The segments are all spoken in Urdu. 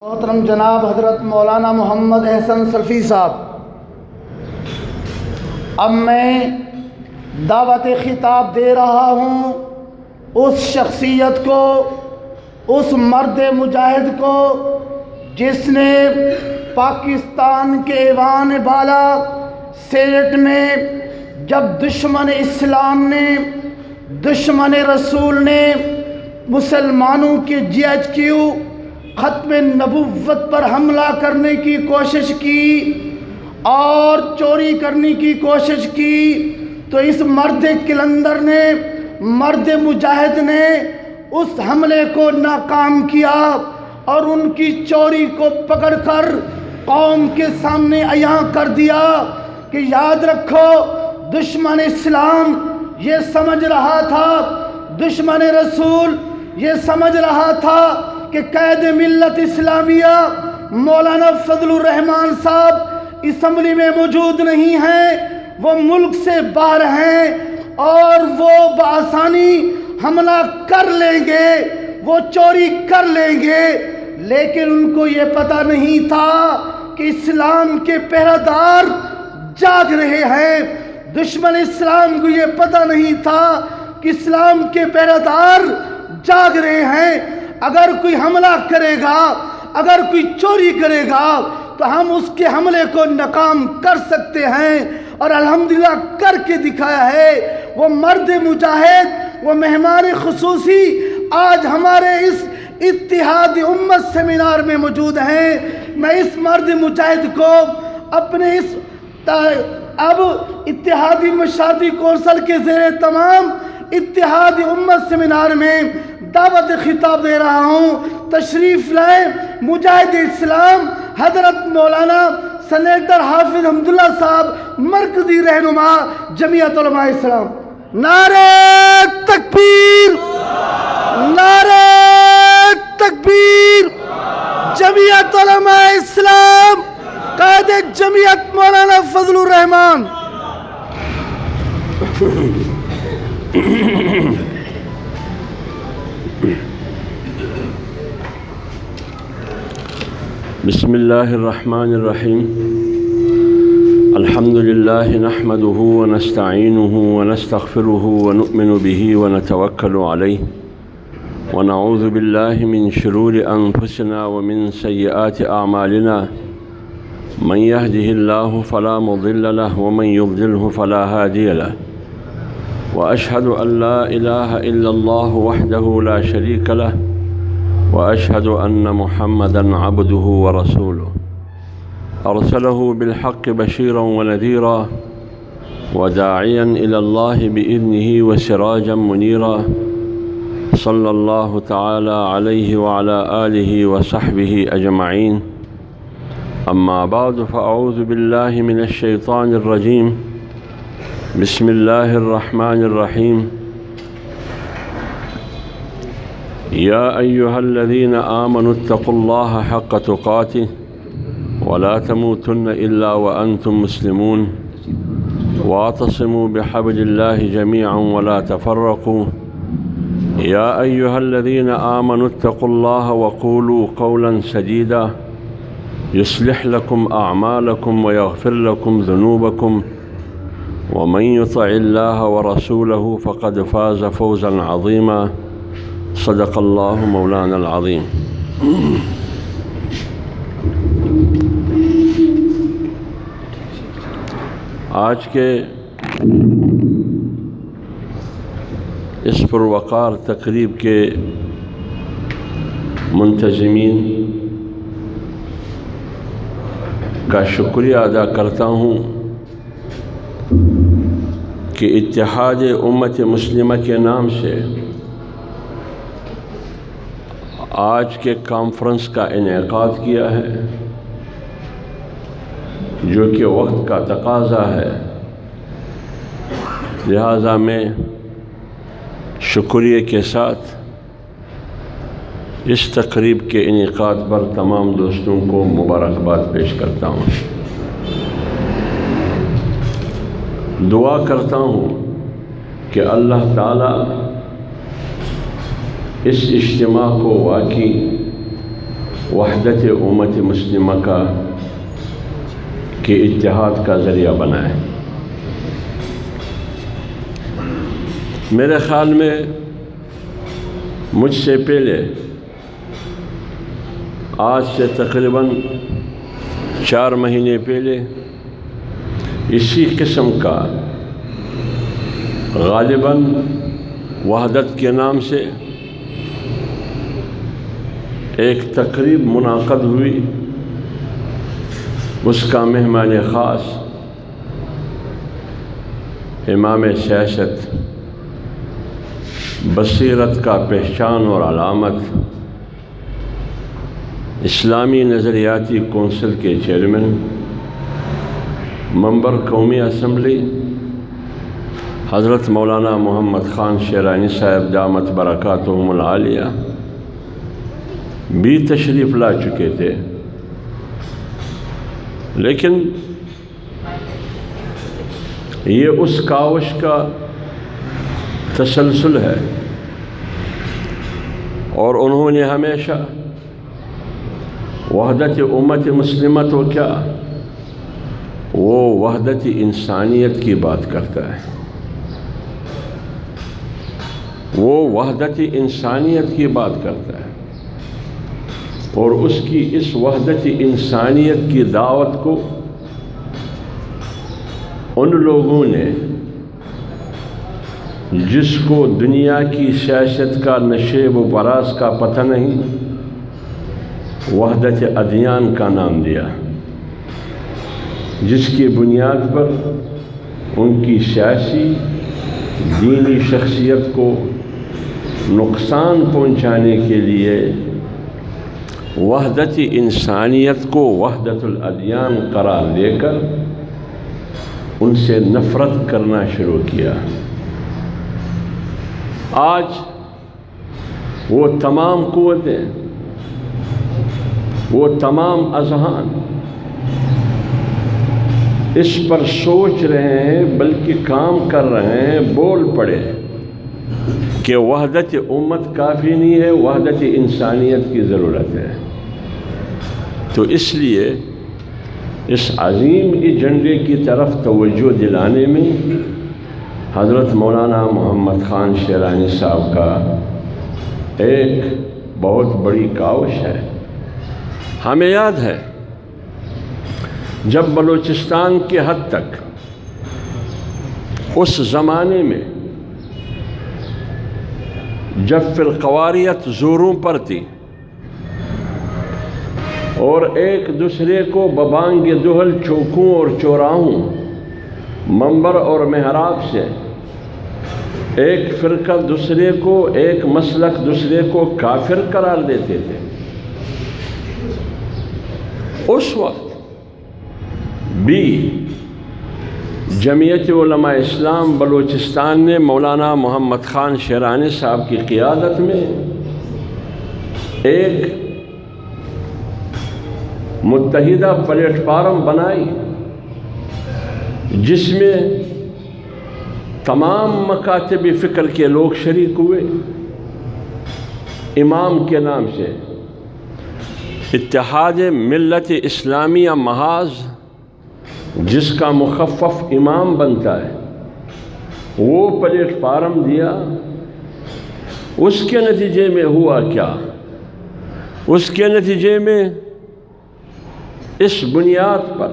محترم جناب حضرت مولانا محمد احسن سلفی صاحب، اب میں دعوت خطاب دے رہا ہوں اس شخصیت کو، اس مرد مجاہد کو جس نے پاکستان کے ایوان بالا سینٹ میں جب دشمن اسلام نے، دشمن رسول نے مسلمانوں کے GHQ ختم نبوت پر حملہ کرنے کی کوشش کی اور چوری کرنے کی کوشش کی، تو اس مرد کلندر نے، مرد مجاہد نے اس حملے کو ناکام کیا اور ان کی چوری کو پکڑ کر قوم کے سامنے عیاں کر دیا کہ یاد رکھو، دشمن اسلام یہ سمجھ رہا تھا، دشمن رسول یہ سمجھ رہا تھا کہ قائد ملت اسلامیہ مولانا فضل الرحمان صاحب اسمبلی میں موجود نہیں ہیں، وہ ملک سے باہر ہیں اور وہ بآسانی حملہ کر لیں گے، وہ چوری کر لیں گے، لیکن ان کو یہ پتہ نہیں تھا کہ اسلام کے پہرہ دار جاگ رہے ہیں۔ دشمن اسلام کو یہ پتہ نہیں تھا کہ اسلام کے پہرہ دار جاگ رہے ہیں۔ اگر کوئی حملہ کرے گا، اگر کوئی چوری کرے گا تو ہم اس کے حملے کو ناکام کر سکتے ہیں، اور الحمدللہ کر کے دکھایا ہے۔ وہ مرد مجاہد، وہ مہمان خصوصی آج ہمارے اس اتحاد امت سیمینار میں موجود ہیں۔ میں اس مرد مجاہد کو اپنے اس اب اتحادی مشاورتی کونسل کے زیر تمام اتحاد امت سیمینار میں دعوت خطاب دے رہا ہوں۔ تشریف لائیں مجاہد اسلام حضرت مولانا سینیٹر حافظ حمداللہ صاحب، مرکزی رہنما جمعیت علماء اسلام۔ نعرہ تکبیر، نعرہ تکبیر۔ جمعیت علماء اسلام، قائد جمعیت مولانا فضل الرحمان۔ بسم اللہ الرحمن الرحیم۔ الحمد للہ نحمده ونستعینه ونستغفره ونؤمن به ونتوکل علیہ ونعوذ باللہ من شرور انفسنا ومن سیئات اعمالنا، من يهده الله فلا مضل له ومن يضلله فلا هادي له، وأشهد أن لا إله إلا الله وحده لا شريك له، وأشهد أن محمدًا عبده ورسوله، أرسله بالحق بشيرا ونذيرا وداعيا إلى الله بإذنه وسراجا منيرا، صلى الله تعالى عليه وعلى آله وصحبه أجمعين، أما بعد، فأعوذ بالله من الشيطان الرجيم، بسم الله الرحمن الرحيم۔ يا أيها الذين آمنوا اتقوا الله حق تقاته ولا تموتن إلا وأنتم مسلمون، واعتصموا بحبل الله جميعا ولا تفرقوا۔ يا أيها الذين آمنوا اتقوا الله وقولوا قولا سديدا يصلح لكم أعمالكم ويغفر لكم ذنوبكم، ومن يطع الله ورسوله فقد فاز فوزا عظيما، صدق اللہ مولانا العظیم۔ آج کے اس پروقار تقریب کے منتظمین کا شکریہ ادا کرتا ہوں کہ اتحاد امت مسلمہ کے نام سے آج کے کانفرنس کا انعقاد کیا ہے، جو کہ وقت کا تقاضا ہے، لہٰذا میں شکریہ کے ساتھ اس تقریب کے انعقاد پر تمام دوستوں کو مبارکباد پیش کرتا ہوں۔ دعا کرتا ہوں کہ اللہ تعالیٰ اس اجتماع کو واقعی وحدت امت مسلمہ کا کے اتحاد کا ذریعہ بنا ہے۔ میرے خیال میں مجھ سے پہلے آج سے تقریباً 4 مہینے پہلے اسی قسم کا غالباً وحدت کے نام سے ایک تقریب منعقد ہوئی۔ اس کا مہمان خاص امام سیاست، بصیرت کا پہچان اور علامت، اسلامی نظریاتی کونسل کے چیئرمین، ممبر قومی اسمبلی حضرت مولانا محمد خان شیرانی صاحب دامت برکاتہم العالیہ بھی تشریف لا چکے تھے، لیکن یہ اس کاوش کا تسلسل ہے، اور انہوں نے ہمیشہ وحدت امت مسلمہ تو کیا، وہ وحدت انسانیت کی بات کرتا ہے، وہ وحدت انسانیت کی بات کرتا ہے، اور اس کی اس وحدت انسانیت کی دعوت کو ان لوگوں نے جس کو دنیا کی سیاست کا نشیب و فراز کا پتہ نہیں، وحدت ادیان کا نام دیا، جس کی بنیاد پر ان کی سیاسی دینی شخصیت کو نقصان پہنچانے کے لیے وحدت انسانیت کو وحدت الادیان قرار دے کر ان سے نفرت کرنا شروع کیا۔ آج وہ تمام قوتیں، وہ تمام اذہان اس پر سوچ رہے ہیں، بلکہ کام کر رہے ہیں، بول پڑے کہ وحدت امت کافی نہیں ہے، وحدت انسانیت کی ضرورت ہے۔ تو اس لیے اس عظیم ایجنڈے کی طرف توجہ دلانے میں حضرت مولانا محمد خان شیرانی صاحب کا ایک بہت بڑی کاوش ہے۔ ہمیں یاد ہے جب بلوچستان کے حد تک اس زمانے میں جب فرقواریت زوروں پر تھی اور ایک دوسرے کو ببانگ دہل چوکوں اور چوراہوں، منبر اور محراب سے ایک فرقہ دوسرے کو، ایک مسلک دوسرے کو کافر قرار دیتے تھے، اس وقت بھی جمعیت علماء اسلام بلوچستان نے مولانا محمد خان شیرانی صاحب کی قیادت میں ایک متحدہ پلیٹ فارم بنائی، جس میں تمام مکاتب فکر کے لوگ شریک ہوئے۔ امام کے نام سے اتحاد ملت اسلامیہ محاذ، جس کا مخفف امام بنتا ہے، وہ پلیٹ فارم دیا۔ اس کے نتیجے میں ہوا کیا؟ اس کے نتیجے میں اس بنیاد پر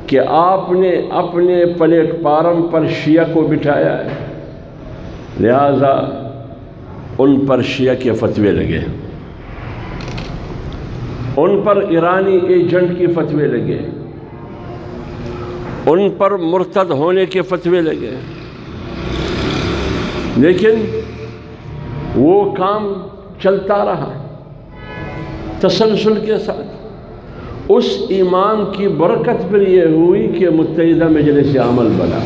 کہ آپ نے اپنے پلیٹ فارم پر شیعہ کو بٹھایا ہے، لہذا ان پر شیعہ کے فتوے لگے، ان پر ایرانی ایجنٹ کے فتوے لگے، ان پر مرتد ہونے کے فتوے لگے، لیکن وہ کام چلتا رہا تسلسل کے ساتھ۔ اس ایمان کی برکت پر یہ ہوئی کہ متحدہ مجلس عمل بنا،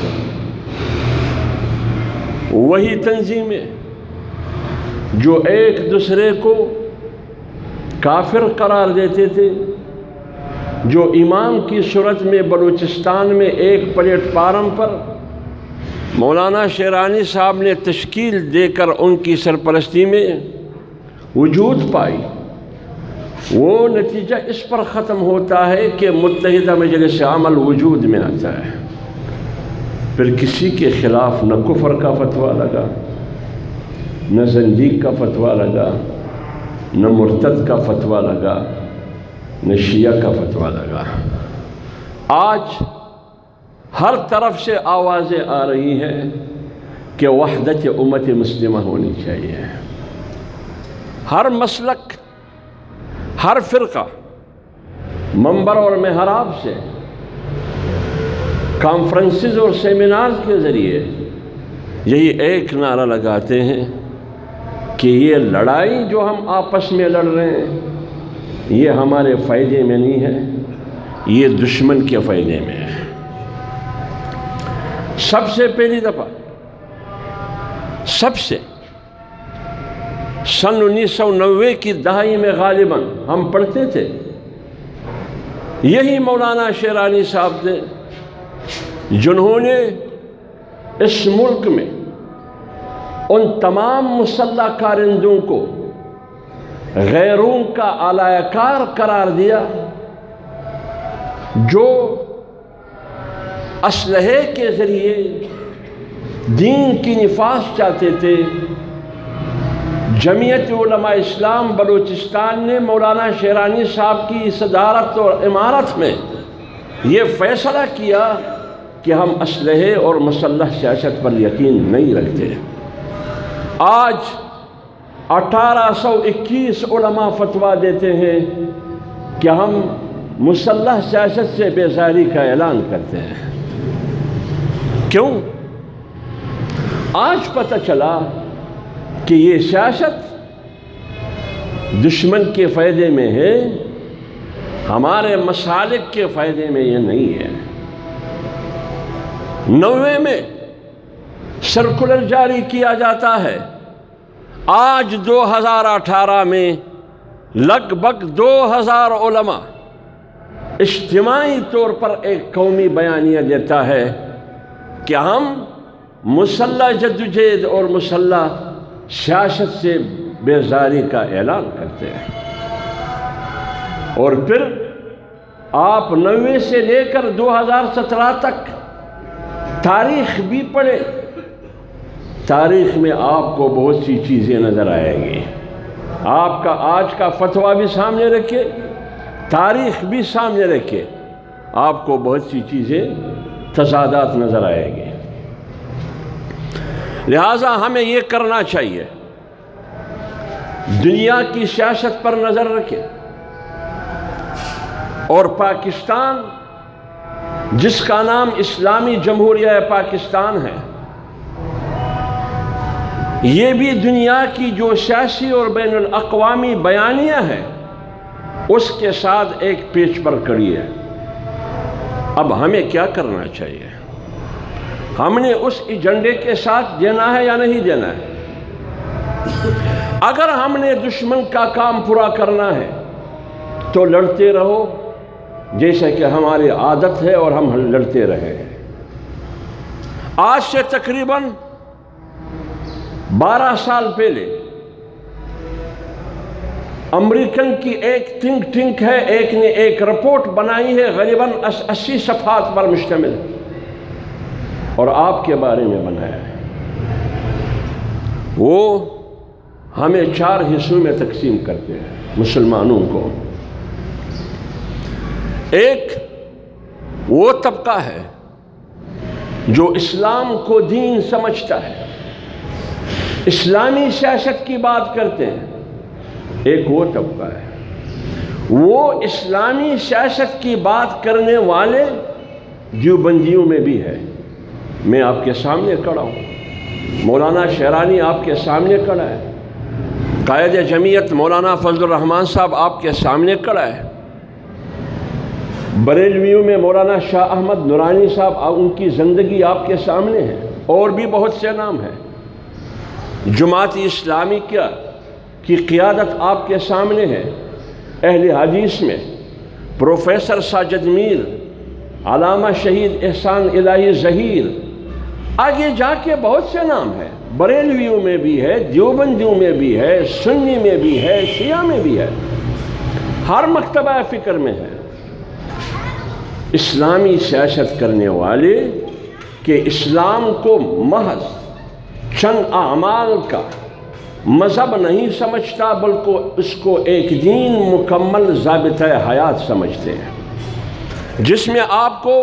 وہی تنظیمیں جو ایک دوسرے کو کافر قرار دیتے تھے، جو امام کی صورت میں بلوچستان میں ایک پلیٹ فارم پر مولانا شیرانی صاحب نے تشکیل دے کر ان کی سرپرستی میں وجود پائی، وہ نتیجہ اس پر ختم ہوتا ہے کہ متحدہ مجلس عمل وجود میں آتا ہے، پھر کسی کے خلاف نہ کفر کا فتویٰ لگا، نہ زندیق کا فتویٰ لگا، نہ مرتد کا فتویٰ لگا، نہ شیعہ کا فتویٰ لگا۔ آج ہر طرف سے آوازیں آ رہی ہیں کہ وحدت امت مسلمہ ہونی چاہیے۔ ہر مسلک، ہر فرقہ منبر اور محراب سے، کانفرنسز اور سیمینارز کے ذریعے یہی ایک نعرہ لگاتے ہیں کہ یہ لڑائی جو ہم آپس میں لڑ رہے ہیں یہ ہمارے فائدے میں نہیں ہے، یہ دشمن کے فائدے میں ہے۔ سب سے پہلی دفعہ سن 1990 کی دہائی میں غالباً ہم پڑھتے تھے، یہی مولانا شیرانی صاحب تھے جنہوں نے اس ملک میں ان تمام مسلح کارندوں کو غیروں کا اعلی کار قرار دیا جو اسلحے کے ذریعے دین کی نفاذ چاہتے تھے۔ جمعیت علماء اسلام بلوچستان نے مولانا شیرانی صاحب کی صدارت اور امارت میں یہ فیصلہ کیا کہ ہم اسلحے اور مسلح سیاست پر یقین نہیں رکھتے۔ آج 1821 علماء فتویٰ دیتے ہیں کہ ہم مسلح سیاست سے بیزاری کا اعلان کرتے ہیں۔ کیوں؟ آج پتہ چلا کہ یہ سیاست دشمن کے فائدے میں ہے، ہمارے مسالک کے فائدے میں یہ نہیں ہے۔ 90 میں سرکولر جاری کیا جاتا ہے، آج 2018 میں لگ بھگ 2000 علماء اجتماعی طور پر ایک قومی بیانیہ دیتا ہے کہ ہم مسلح جدوجہد اور مسلح سیاست سے بیزاری کا اعلان کرتے ہیں۔ اور پھر آپ 90 سے لے کر 2017 تک تاریخ بھی پڑھیں، تاریخ میں آپ کو بہت سی چیزیں نظر آئیں گی۔ آپ کا آج کا فتویٰ بھی سامنے رکھے، تاریخ بھی سامنے رکھے، آپ کو بہت سی چیزیں تضادات نظر آئیں گی۔ لہٰذا ہمیں یہ کرنا چاہیے، دنیا کی سیاست پر نظر رکھے، اور پاکستان جس کا نام اسلامی جمہوریہ پاکستان ہے، یہ بھی دنیا کی جو سیاسی اور بین الاقوامی بیانیہ ہے اس کے ساتھ ایک پیچ پر کھڑی ہے۔ اب ہمیں کیا کرنا چاہیے؟ ہم نے اس ایجنڈے کے ساتھ دینا ہے یا نہیں دینا ہے؟ اگر ہم نے دشمن کا کام پورا کرنا ہے تو لڑتے رہو جیسے کہ ہماری عادت ہے اور ہم لڑتے رہے ہیں۔ آج سے تقریباً 12 سال پہلے امریکن کی ایک تھنک ٹینک ہے، ایک نے ایک رپورٹ بنائی ہے غالباً 80 صفحات پر مشتمل، اور آپ کے بارے میں بنایا ہے۔ وہ ہمیں 4 حصوں میں تقسیم کرتے ہیں مسلمانوں کو۔ ایک وہ طبقہ ہے جو اسلام کو دین سمجھتا ہے، اسلامی سیاست کی بات کرتے ہیں۔ ایک وہ طبقہ ہے، وہ اسلامی سیاست کی بات کرنے والے دیوبندیوں میں بھی ہے۔ میں آپ کے سامنے کھڑا ہوں، مولانا شیرانی آپ کے سامنے کھڑا ہے، قائد جمعیت مولانا فضل الرحمان صاحب آپ کے سامنے کھڑا ہے، بریلویوں میں مولانا شاہ احمد نورانی صاحب ان کی زندگی آپ کے سامنے ہے، اور بھی بہت سے نام ہیں۔ جماعت اسلامی کی قیادت آپ کے سامنے ہے۔ اہل حدیث میں پروفیسر ساجد میر، علامہ شہید احسان الہی ظہیر، آگے جا کے بہت سے نام ہیں۔ بریلویوں میں بھی ہے، دیوبندیوں میں بھی ہے، سنی میں بھی ہے، شیعہ میں بھی ہے۔ ہر مکتبہ فکر میں ہے اسلامی سیاست کرنے والے کہ اسلام کو محض چند اعمال کا مذہب نہیں سمجھتا، بلکہ اس کو ایک دین مکمل ضابطۂ حیات سمجھتے ہیں، جس میں آپ کو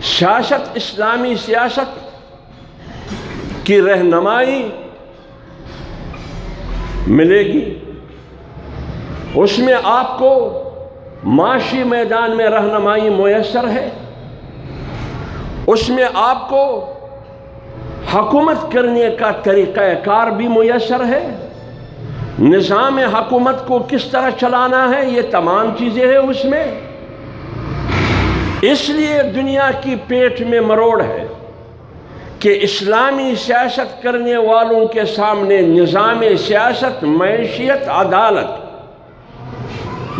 سیاست، اسلامی سیاست کی رہنمائی ملے گی، اس میں آپ کو معاشی میدان میں رہنمائی میسر ہے، اس میں آپ کو حکومت کرنے کا طریقہ کار بھی میسر ہے، نظام حکومت کو کس طرح چلانا ہے، یہ تمام چیزیں ہیں اس میں۔ اس لیے دنیا کی پیٹھ میں مروڑ ہے کہ اسلامی سیاست کرنے والوں کے سامنے نظام سیاست، معیشت، عدالت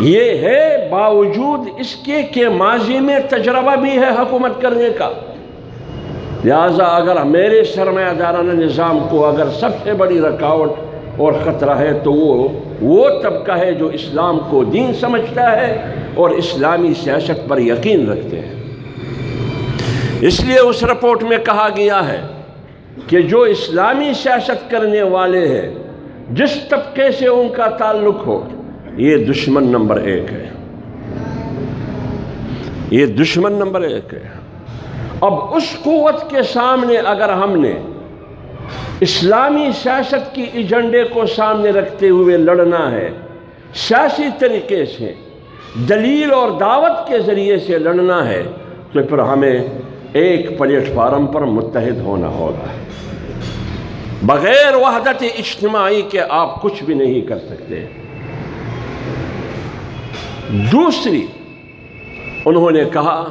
یہ ہے، باوجود اس کے کہ ماضی میں تجربہ بھی ہے حکومت کرنے کا۔ لہٰذا اگر میرے سرمایہ دارانہ نظام کو اگر سب سے بڑی رکاوٹ اور خطرہ ہے تو وہ طبقہ ہے جو اسلام کو دین سمجھتا ہے اور اسلامی سیاست پر یقین رکھتے ہیں۔ اس لیے اس رپورٹ میں کہا گیا ہے کہ جو اسلامی سیاست کرنے والے ہیں، جس طبقے سے ان کا تعلق ہو، یہ دشمن نمبر 1 ہے، یہ دشمن نمبر 1 ہے۔ اب اس قوت کے سامنے اگر ہم نے اسلامی سیاست کی ایجنڈے کو سامنے رکھتے ہوئے لڑنا ہے، سیاسی طریقے سے، دلیل اور دعوت کے ذریعے سے لڑنا ہے، تو پھر ہمیں ایک پلیٹ فارم پر متحد ہونا ہوگا۔ بغیر وحدت اجتماعی کے آپ کچھ بھی نہیں کر سکتے۔ دوسری انہوں نے کہا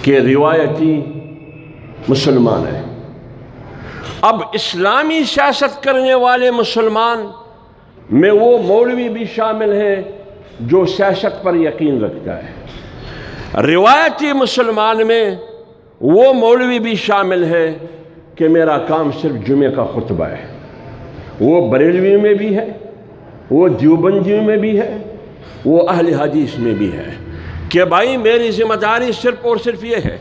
کہ روایتی مسلمان ہیں۔ اب اسلامی سیاست کرنے والے مسلمان میں وہ مولوی بھی شامل ہیں جو سیاست پر یقین رکھتا ہے، روایتی مسلمان میں وہ مولوی بھی شامل ہے کہ میرا کام صرف جمعے کا خطبہ ہے، وہ بریلوی میں بھی ہے، وہ دیوبندی میں بھی ہے، وہ اہل حدیث میں بھی ہے کہ بھائی میری ذمہ داری صرف اور صرف یہ ہے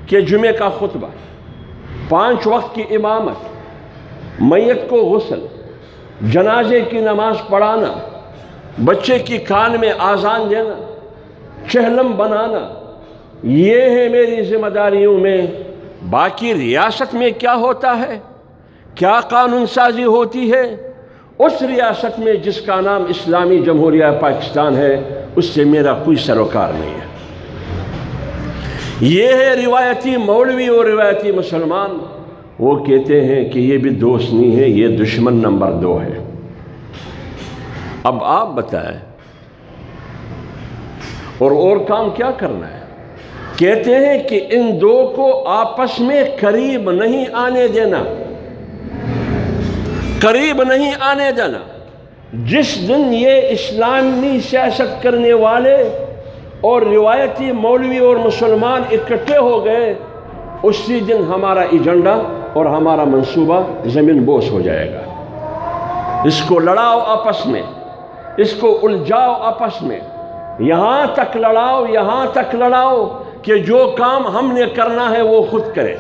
کہ جمعے کا خطبہ، 5 وقت کی امامت، میت کو غسل، جنازے کی نماز پڑھانا، بچے کی کان میں آذان دینا، چہلم بنانا، یہ ہے میری ذمہ داریوں میں۔ باقی ریاست میں کیا ہوتا ہے، کیا قانون سازی ہوتی ہے، اس ریاست میں جس کا نام اسلامی جمہوریہ پاکستان ہے، اس سے میرا کوئی سروکار نہیں ہے۔ یہ ہے روایتی مولوی اور روایتی مسلمان، وہ کہتے ہیں کہ یہ بھی دوست نہیں ہے، یہ دشمن نمبر 2 ہے۔ اب آپ بتائیں اور کام کیا کرنا ہے؟ کہتے ہیں کہ ان دو کو آپس میں قریب نہیں آنے دینا، قریب نہیں آنے دینا۔ جس دن یہ اسلامی سیاست کرنے والے اور روایتی مولوی اور مسلمان اکٹھے ہو گئے، اسی دن ہمارا ایجنڈا اور ہمارا منصوبہ زمین بوس ہو جائے گا۔ اس کو لڑاؤ آپس میں، اس کو الجھاؤ آپس میں، یہاں تک لڑاؤ کہ جو کام ہم نے کرنا ہے وہ خود کرے،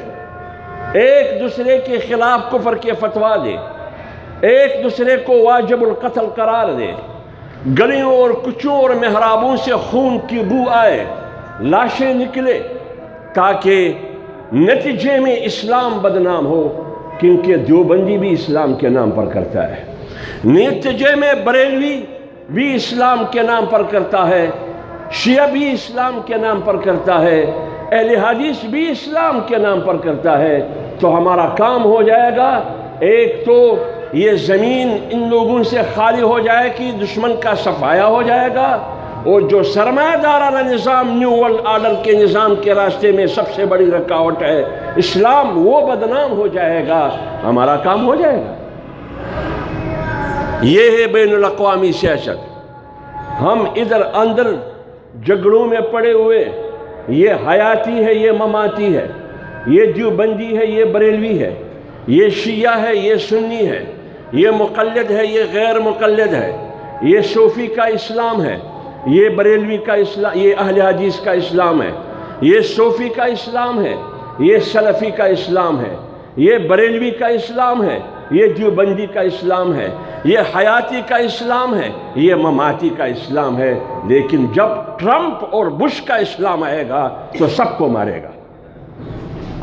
ایک دوسرے کے خلاف کفر کے فتویٰ دے، ایک دوسرے کو واجب القتل قرار دے، گلیوں اور کچوں اور محرابوں سے خون کی بو آئے، لاشیں نکلے، تاکہ نتیجے میں اسلام بدنام ہو، کیونکہ دیوبندی بھی اسلام کے نام پر کرتا ہے، نتیجے میں بریلوی بھی اسلام کے نام پر کرتا ہے، شیعہ بھی اسلام کے نام پر کرتا ہے، اہل حدیث بھی اسلام کے نام پر کرتا ہے۔ تو ہمارا کام ہو جائے گا، ایک تو یہ زمین ان لوگوں سے خالی ہو جائے گی، دشمن کا صفایا ہو جائے گا، اور جو سرمایہ دارانہ نظام نیو ورلڈ آرڈر کے نظام کے راستے میں سب سے بڑی رکاوٹ ہے اسلام، وہ بدنام ہو جائے گا، ہمارا کام ہو جائے گا۔ یہ ہے بین الاقوامی سیاست۔ ہم ادھر اندر جھگڑوں میں پڑے ہوئے، یہ حیاتی ہے، یہ مماتی ہے، یہ دیوبندی ہے، یہ بریلوی ہے، یہ شیعہ ہے، یہ سنی ہے، یہ مقلد ہے، یہ غیر مقلد ہے، یہ صوفی کا اسلام ہے، یہ بریلوی کا اسلام، یہ اہل حدیث کا اسلام ہے، یہ صوفی کا اسلام ہے، یہ سلفی کا اسلام ہے، یہ بریلوی کا اسلام ہے، یہ دیوبندی کا اسلام ہے، یہ حیاتی کا اسلام ہے، یہ مماتی کا اسلام ہے۔ لیکن جب ٹرمپ اور بش کا اسلام آئے گا تو سب کو مارے گا۔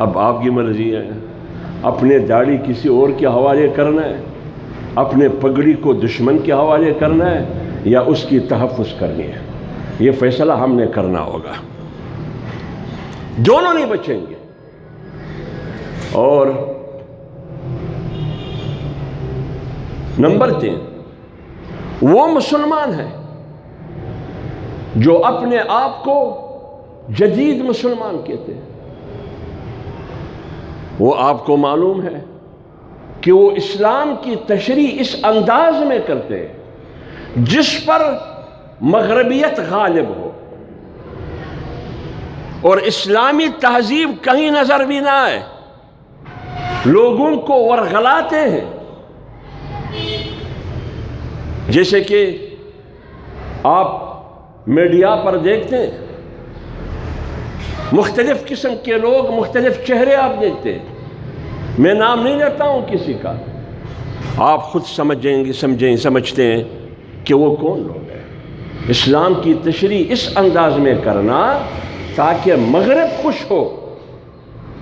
اب آپ کی مرضی ہے، اپنے داڑھی کسی اور کے حوالے کرنا ہے، اپنے پگڑی کو دشمن کے حوالے کرنا ہے، یا اس کی تحفظ کرنی ہے۔ یہ فیصلہ ہم نے کرنا ہوگا، دونوں نہیں بچیں گے۔ اور نمبر 3، وہ مسلمان ہے جو اپنے آپ کو جدید مسلمان کہتے ہیں۔ وہ آپ کو معلوم ہے کہ وہ اسلام کی تشریح اس انداز میں کرتے ہیں جس پر مغربیت غالب ہو، اور اسلامی تہذیب کہیں نظر بھی نہ آئے، لوگوں کو ورغلاتے ہیں۔ جیسے کہ آپ میڈیا پر دیکھتے ہیں، مختلف قسم کے لوگ، مختلف چہرے آپ دیکھتے ہیں۔ میں نام نہیں لیتا ہوں کسی کا، آپ خود سمجھتے ہیں کہ وہ کون لوگ ہیں۔ اسلام کی تشریح اس انداز میں کرنا تاکہ مغرب خوش ہو۔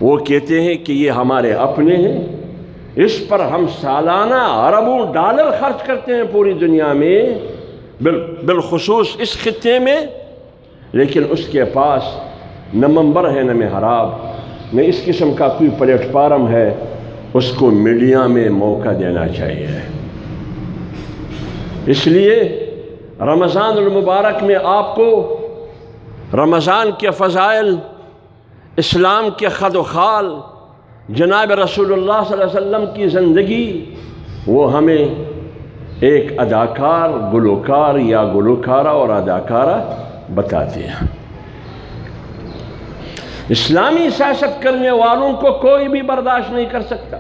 وہ کہتے ہیں کہ یہ ہمارے اپنے ہیں، اس پر ہم سالانہ اربوں ڈالر خرچ کرتے ہیں پوری دنیا میں، بالخصوص اس خطے میں، لیکن اس کے پاس نہ منبر ہے نہ محراب، نہ اس قسم کا کوئی پلیٹ فارم ہے۔ اس کو میڈیا میں موقع دینا چاہیے۔ اس لیے رمضان المبارک میں آپ کو رمضان کے فضائل، اسلام کے خد و خال، جناب رسول اللہ صلی اللہ علیہ وسلم کی زندگی، وہ ہمیں ایک اداکار، گلوکار یا گلوکارہ اور اداکارہ بتاتے ہیں۔ اسلامی سیاست کرنے والوں کو کوئی بھی برداشت نہیں کر سکتا،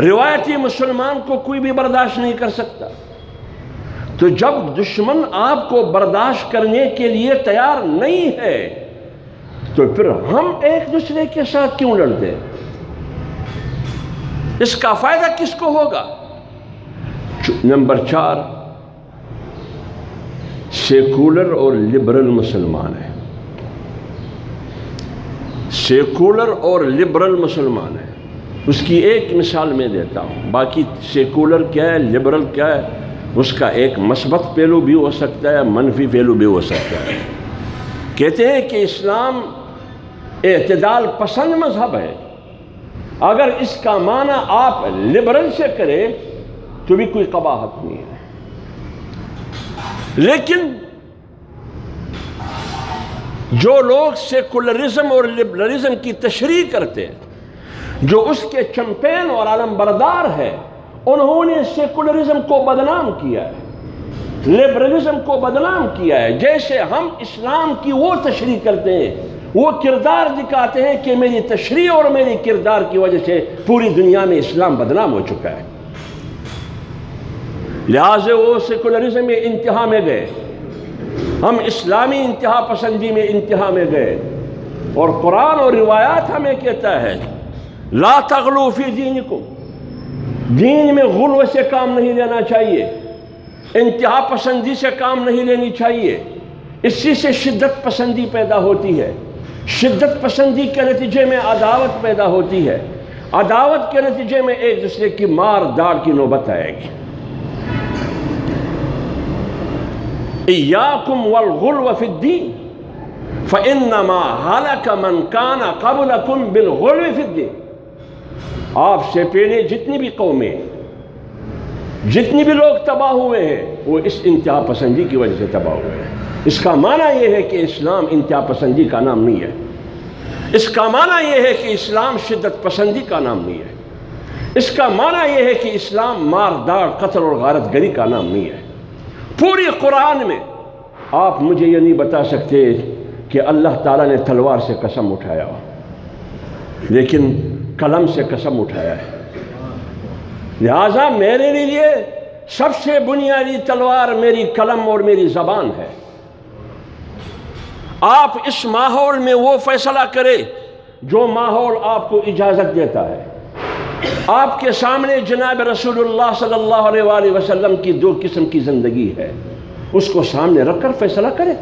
روایتی مسلمان کو کوئی بھی برداشت نہیں کر سکتا۔ تو جب دشمن آپ کو برداشت کرنے کے لیے تیار نہیں ہے تو پھر ہم ایک دوسرے کے ساتھ کیوں لڑتے ہیں؟ اس کا فائدہ کس کو ہوگا؟ نمبر 4، سیکولر اور لبرل مسلمان ہیں۔ سیکولر اور لبرل مسلمان ہیں۔ اس کی ایک مثال میں دیتا ہوں، باقی سیکولر کیا ہے، لبرل کیا ہے، اس کا ایک مثبت پہلو بھی ہو سکتا ہے، منفی پہلو بھی ہو سکتا ہے۔ کہتے ہیں کہ اسلام اعتدال پسند مذہب ہے۔ اگر اس کا معنی آپ لبرل سے کریں تو بھی کوئی قباحت نہیں ہے، لیکن جو لوگ سیکولرزم اور لبرلزم کی تشریح کرتے ہیں، جو اس کے چمپین اور علم بردار ہے، انہوں نے سیکولرزم کو بدنام کیا ہے، لبرلزم کو بدنام کیا ہے۔ جیسے ہم اسلام کی وہ تشریح کرتے ہیں، وہ کردار دکھاتے ہیں کہ میری تشریح اور میری کردار کی وجہ سے پوری دنیا میں اسلام بدنام ہو چکا ہے، لہٰذا وہ سیکولرزم میں انتہا میں گئے، ہم اسلامی انتہا پسندی میں انتہا میں گئے۔ اور قرآن اور روایات ہمیں کہتا ہے لا تغلو فی دینکم، دین میں غلو سے کام نہیں لینا چاہیے، انتہا پسندی سے کام نہیں لینی چاہیے۔ اسی سے شدت پسندی پیدا ہوتی ہے، شدت پسندی کے نتیجے میں عداوت پیدا ہوتی ہے، عداوت کے نتیجے میں ایک دوسرے کی مار داڑ کی نوبت آئے گی۔ ایاکم والغلو فی الدین فإنما ہلک من کان قبلکم بالغلو فی الدین۔ آپ سے پہلے جتنی بھی قومیں، جتنی بھی لوگ تباہ ہوئے ہیں، وہ اس انتہا پسندی کی وجہ سے تباہ ہوئے ہیں۔ اس کا معنی یہ ہے کہ اسلام انتہا پسندی کا نام نہیں ہے، اس کا معنی یہ ہے کہ اسلام شدت پسندی کا نام نہیں ہے، اس کا معنی یہ ہے کہ اسلام مار داڑ، قتل اور غارت گری کا نام نہیں ہے۔ پوری قرآن میں آپ مجھے یہ نہیں بتا سکتے کہ اللہ تعالیٰ نے تلوار سے قسم اٹھایا ہو، لیکن قلم سے قسم اٹھایا ہے۔ لہٰذا میرے لیے سب سے بنیادی تلوار میری قلم اور میری زبان ہے۔ آپ اس ماحول میں وہ فیصلہ کرے جو ماحول آپ کو اجازت دیتا ہے۔ آپ کے سامنے جناب رسول اللہ صلی اللہ علیہ وآلہ وسلم کی دو قسم کی زندگی ہے، اس کو سامنے رکھ کر فیصلہ کرے۔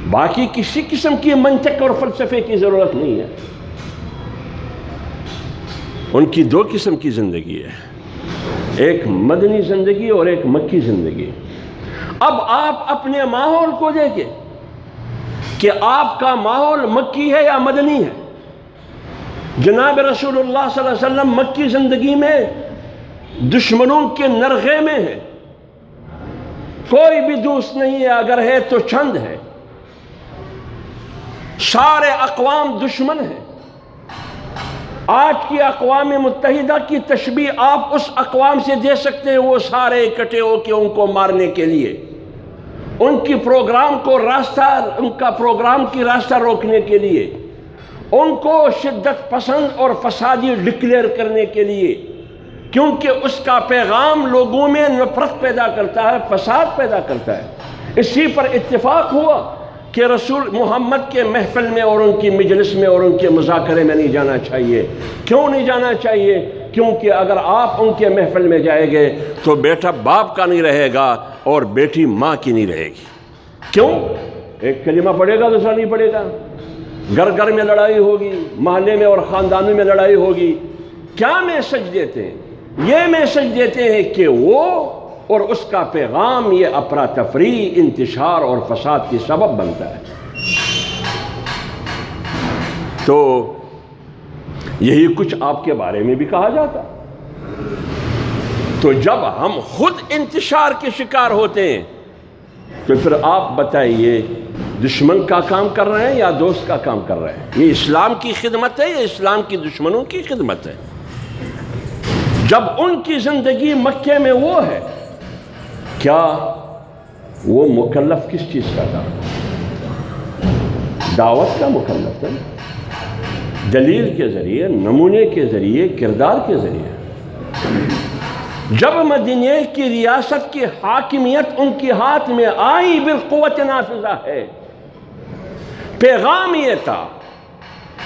باقی کسی قسم کی منطق اور فلسفے کی ضرورت نہیں ہے۔ ان کی دو قسم کی زندگی ہے، ایک مدنی زندگی اور ایک مکی زندگی۔ اب آپ اپنے ماحول کو دیکھیں کہ آپ کا ماحول مکی ہے یا مدنی ہے۔ جناب رسول اللہ صلی اللہ علیہ وسلم مکی زندگی میں دشمنوں کے نرغے میں ہے، کوئی بھی دوست نہیں ہے، اگر ہے تو چند ہے، سارے اقوام دشمن ہیں۔ آج کی اقوام متحدہ کی تشبیہ آپ اس اقوام سے دے سکتے ہیں، وہ سارے اکٹھے ہو کے ان کو مارنے کے لیے، ان کی پروگرام کو ان کا پروگرام کی راستہ روکنے کے لیے، ان کو شدت پسند اور فسادی ڈکلیئر کرنے کے لیے، کیونکہ اس کا پیغام لوگوں میں نفرت پیدا کرتا ہے، فساد پیدا کرتا ہے۔ اسی پر اتفاق ہوا کہ رسول محمد کے محفل میں اور ان کی مجلس میں اور ان کے مذاکرے میں نہیں جانا چاہیے۔ کیوں نہیں جانا چاہیے؟ کیونکہ اگر آپ ان کے محفل میں جائیں گے تو بیٹا باپ کا نہیں رہے گا اور بیٹی ماں کی نہیں رہے گی۔ کیوں؟ ایک کلمہ پڑھے گا دوسرا نہیں پڑھے گا، گھر گھر میں لڑائی ہوگی، محلے میں اور خاندانوں میں لڑائی ہوگی۔ کیا میسج دیتے ہیں؟ یہ میسج دیتے ہیں کہ وہ اور اس کا پیغام یہ افراتفری، انتشار اور فساد کی سبب بنتا ہے۔ تو یہی کچھ آپ کے بارے میں بھی کہا جاتا۔ تو جب ہم خود انتشار کے شکار ہوتے ہیں تو پھر آپ بتائیے دشمن کا کام کر رہے ہیں یا دوست کا کام کر رہے ہیں؟ یہ اسلام کی خدمت ہے یا اسلام کی دشمنوں کی خدمت ہے؟ جب ان کی زندگی مکے میں وہ ہے، کیا وہ مکلف کس چیز کا تھا؟ دعوت کا مکلف تھا، دلیل کے ذریعے، نمونے کے ذریعے، کردار کے ذریعے۔ جب مدینے کی ریاست کی حاکمیت ان کے ہاتھ میں آئی، بالقوت نافذہ ہے۔ پیغام یہ تھا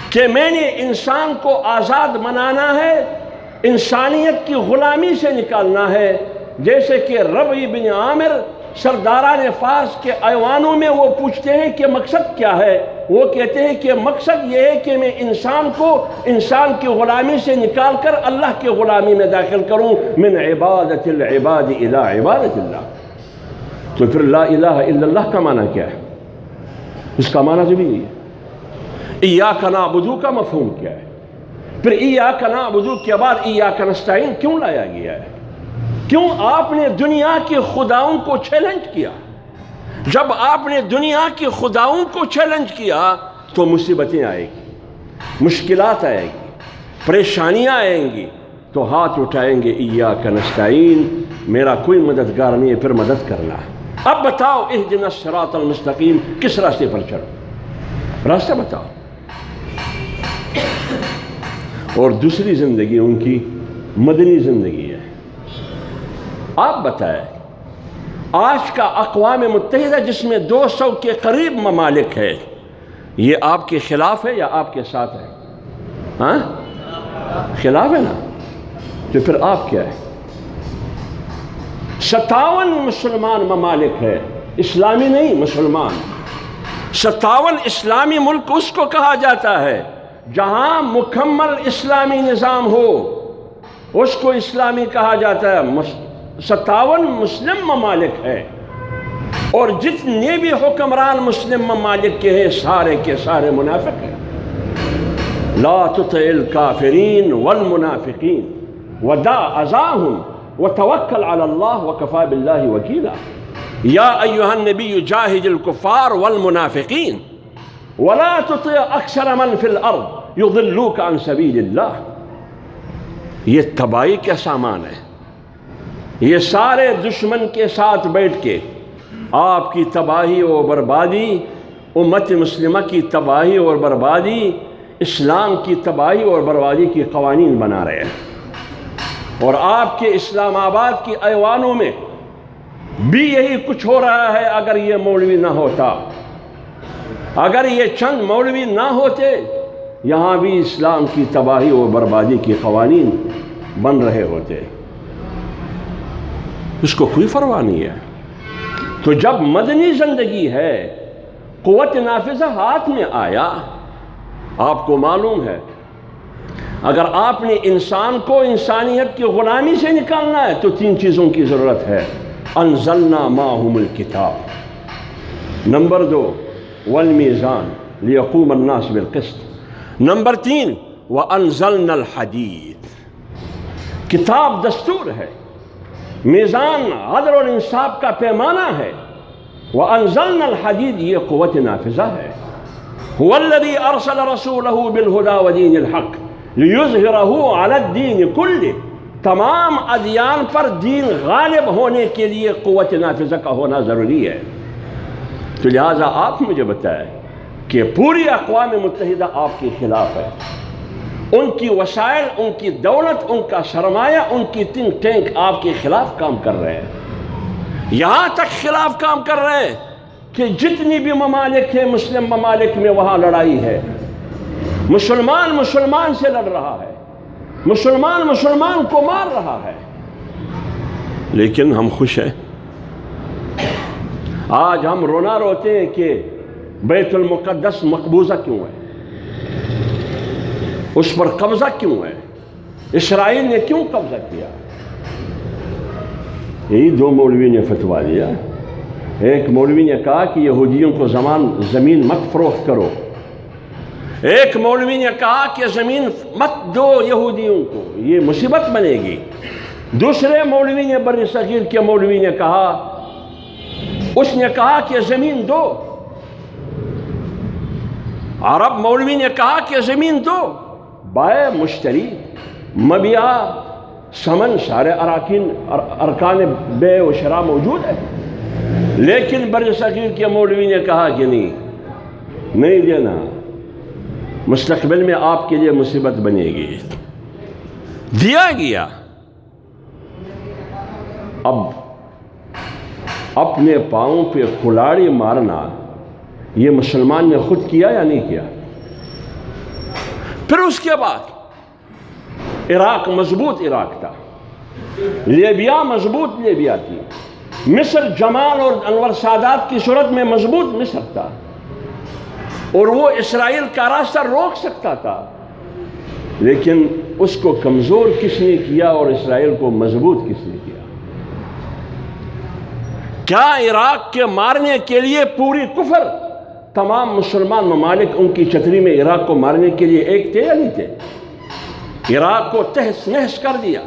کہ میں نے انسان کو آزاد بنانا ہے، انسانیت کی غلامی سے نکالنا ہے۔ جیسے کہ ربعی بن عامر سرداران فارس کے ایوانوں میں وہ پوچھتے ہیں کہ مقصد کیا ہے؟ وہ کہتے ہیں کہ مقصد یہ ہے کہ میں انسان کو انسان کی غلامی سے نکال کر اللہ کی غلامی میں داخل کروں، من عبادت العباد الى عبادت اللہ۔ تو پھر لا الہ الا اللہ کا معنی کیا ہے؟ اس کا معنی بھی نہیں ہے۔ ایاک نعبد کا مفہوم کیا ہے؟ پھر ایاک نعبد کے بعد ایاک نستعین کیوں لایا گیا ہے؟ کیوں آپ نے دنیا کے خداؤں کو چیلنج کیا؟ جب آپ نے دنیا کے خداؤں کو چیلنج کیا تو مصیبتیں آئیں گی، مشکلات آئیں گی، پریشانیاں آئیں گی، تو ہاتھ اٹھائیں گے ایاک نستعین، میرا کوئی مددگار نہیں ہے، پھر مدد کرنا ہے۔ اب بتاؤ اہدنا الصراط المستقیم، کس راستے پر چلو؟ راستہ بتاؤ۔ اور دوسری زندگی ان کی مدنی زندگی ہے۔ آپ بتائیں آج کا اقوام متحدہ جس میں 200 کے قریب ممالک ہے، یہ آپ کے خلاف ہے یا آپ کے ساتھ ہے؟ ہاں خلاف ہے نا؟ تو پھر آپ کیا ہے؟ 57 مسلمان ممالک ہے، اسلامی نہیں مسلمان۔ 57 اسلامی ملک اس کو کہا جاتا ہے جہاں مکمل اسلامی نظام ہو، اس کو اسلامی کہا جاتا ہے۔ 57 مسلم ممالک ہے، اور جتنے بھی حکمران مسلم ممالک کے ہیں سارے کے سارے منافق ہیں۔ لا تطع الکافرین والمنافقین ودع اذاہم وتوکل علی اللہ وکفی باللہ وکیلا۔ یا ایھا النبی جاہد الکفار والمنافقین ولا تطع اکثر من فی الارض یضلوک عن سبیل اللہ۔ یہ تباہی کا سامان ہے۔ یہ سارے دشمن کے ساتھ بیٹھ کے آپ کی تباہی اور بربادی، امت مسلمہ کی تباہی اور بربادی، اسلام کی تباہی اور بربادی کی قوانین بنا رہے ہیں۔ اور آپ کے اسلام آباد کی ایوانوں میں بھی یہی کچھ ہو رہا ہے۔ اگر یہ مولوی نہ ہوتا، اگر یہ چند مولوی نہ ہوتے، یہاں بھی اسلام کی تباہی و بربادی کے قوانین بن رہے ہوتے۔ اس کو کوئی پرواہ نہیں ہے۔ تو جب مدنی زندگی ہے، قوت نافذہ ہاتھ میں آیا، آپ کو معلوم ہے اگر آپ نے انسان کو انسانیت کی غلامی سے نکالنا ہے تو 3 چیزوں کی ضرورت ہے۔ انزلنا معہم الکتاب، نمبر 2 والمیزان لیقوم الناس بالقسط، نمبر 3 وانزلنا الحدید۔ کتاب دستور ہے، میزان عدل اور انصاف کا پیمانہ ہے، وانزلنا الحدید یہ قوت نافذہ ہے۔ هو الذي ارسل رسوله بالهدى ودين الحق ليظهره على الدين كله، تمام ادیان پر دین غالب ہونے کے لیے قوت نافذہ کا ہونا ضروری ہے۔ تو لہٰذا آپ مجھے بتائیں کہ پوری اقوام متحدہ آپ کے خلاف ہے، ان کی وسائل، ان کی دولت، ان کا سرمایہ، ان کی تھنک ٹینک آپ کے خلاف کام کر رہے ہیں، یہاں تک خلاف کام کر رہے ہیں کہ جتنی بھی ممالک ہیں مسلم ممالک میں وہاں لڑائی ہے، مسلمان مسلمان سے لڑ رہا ہے، مسلمان مسلمان کو مار رہا ہے، لیکن ہم خوش ہیں۔ آج ہم رونا روتے ہیں کہ بیت المقدس مقبوضہ کیوں ہے، اس پر قبضہ کیوں ہے، اسرائیل نے کیوں قبضہ کیا۔ یہی 2 مولوی نے فتویٰ دیا۔ ایک مولوی نے کہا کہ یہودیوں کو زمین مت فروخت کرو، ایک مولوی نے کہا کہ زمین مت دو یہودیوں کو، یہ مصیبت بنے گی۔ دوسرے مولوی نے، بر صغیر کے مولوی نے کہا، اس نے کہا کہ زمین دو۔ عرب مولوی نے کہا کہ زمین دو، بائع مشتری مبیع ثمن سارے ارکان بے و شراء موجود ہے، لیکن بر صغیر کے مولوی نے کہا کہ نہیں دینا، مستقبل میں آپ کے لیے مصیبت بنے گی۔ دیا گیا۔ اب اپنے پاؤں پہ کلاڑی مارنا یہ مسلمان نے خود کیا یا نہیں کیا؟ پھر اس کے بعد عراق مضبوط عراق تھا، لیبیا مضبوط لیبیا تھی، مصر جمال اور انور سادات کی صورت میں مضبوط مصر تھا، اور وہ اسرائیل کا راستہ روک سکتا تھا، لیکن اس کو کمزور کس نے کیا اور اسرائیل کو مضبوط کس نے کیا؟ کیا عراق کے مارنے کے لیے پوری کفر تمام مسلمان ممالک ان کی چھتری میں عراق کو مارنے کے لیے ایک تھے یا نہیں تھے؟ عراق کو تہس نہس کر دیا،